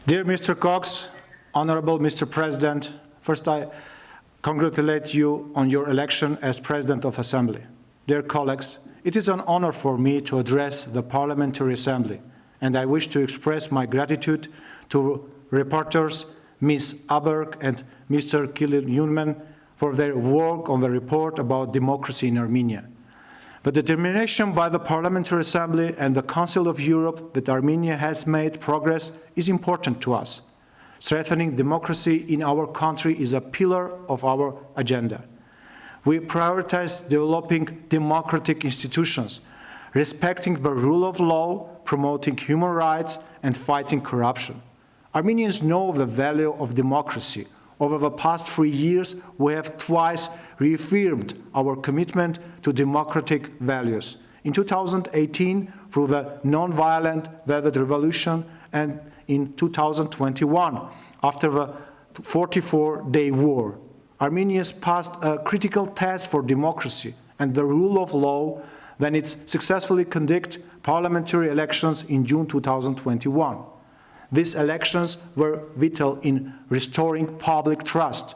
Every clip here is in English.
Dear Mr. Cox, Honorable Mr. President, first I congratulate you on your election as President of Assembly. Dear colleagues, it is an honor for me to address the Parliamentary Assembly, and I wish to express my gratitude to reporters Ms. Aberg and Mr. Kilin-Yunman for their work on the report about democracy in Armenia. The determination by the Parliamentary Assembly and the Council of Europe that Armenia has made progress is important to us. Strengthening democracy in our country is a pillar of our agenda. We prioritize developing democratic institutions, respecting the rule of law, promoting human rights, and fighting corruption. Armenians know the value of democracy. Over the past 3 years, we have twice reaffirmed our commitment to democratic values. In 2018, through the non-violent Velvet Revolution, and in 2021, after the 44-day war. Armenia passed a critical test for democracy and the rule of law when it successfully conducted parliamentary elections in June 2021. These elections were vital in restoring public trust.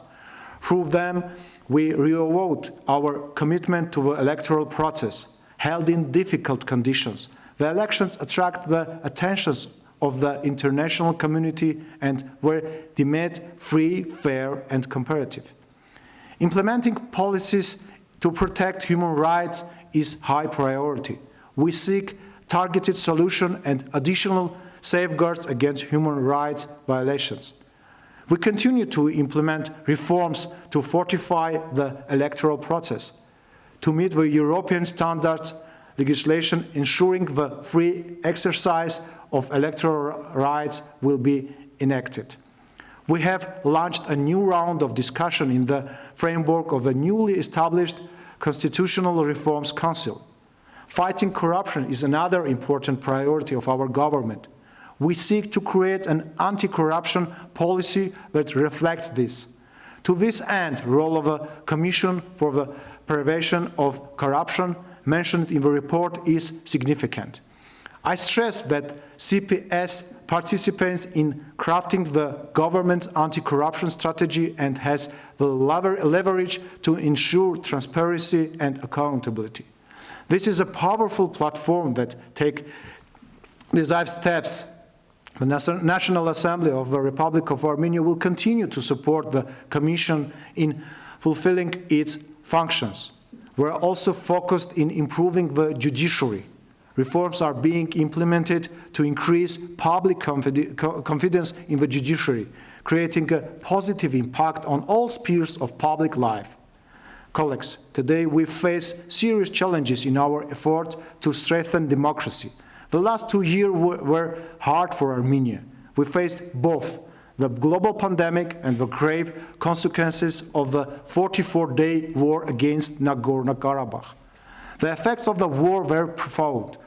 Through them, we reaffirmed our commitment to the electoral process, held in difficult conditions. The elections attracted the attentions of the international community and were deemed free, fair, and comparative. Implementing policies to protect human rights is high priority. We seek targeted solutions and additional safeguards against human rights violations. We continue to implement reforms to fortify the electoral process, to meet the European standards legislation ensuring the free exercise of electoral rights will be enacted. We have launched a new round of discussion in the framework of the newly established Constitutional Reforms Council. Fighting corruption is another important priority of our government. We seek to create an anti-corruption policy that reflects this. To this end, the role of the Commission for the Prevention of Corruption mentioned in the report is significant. I stress that CPS participates in crafting the government's anti-corruption strategy and has the leverage to ensure transparency and accountability. This is a powerful platform that decisive steps. The National Assembly of the Republic of Armenia will continue to support the Commission in fulfilling its functions. We're also focused in improving the judiciary. Reforms are being implemented to increase public confidence in the judiciary, creating a positive impact on all spheres of public life. Colleagues, today we face serious challenges in our effort to strengthen democracy. The last 2 years were hard for Armenia. We faced both the global pandemic and the grave consequences of the 44-day war against Nagorno-Karabakh. The effects of the war were profound.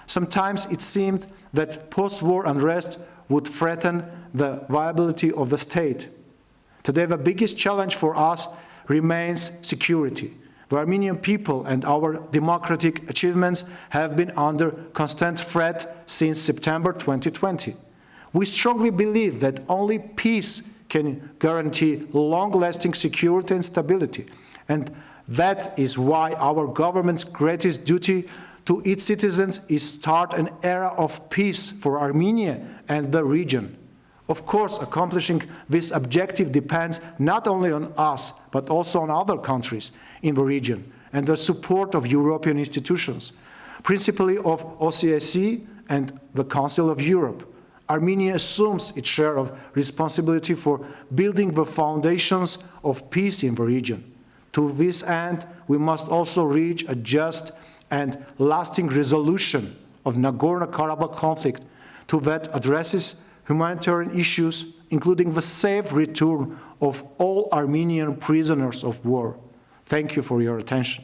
Sometimes it seemed that post-war unrest would threaten the viability of the state. Today, the biggest challenge for us remains security. The Armenian people and our democratic achievements have been under constant threat since September 2020. We strongly believe that only peace can guarantee long-lasting security and stability, and that is why our government's greatest duty to its citizens is start an era of peace for Armenia and the region. Of course, accomplishing this objective depends not only on us, but also on other countries in the region and the support of European institutions, principally of OSCE and the Council of Europe. Armenia assumes its share of responsibility for building the foundations of peace in the region. To this end, we must also reach a just and lasting resolution of Nagorno-Karabakh conflict that addresses humanitarian issues, including the safe return of all Armenian prisoners of war. Thank you for your attention.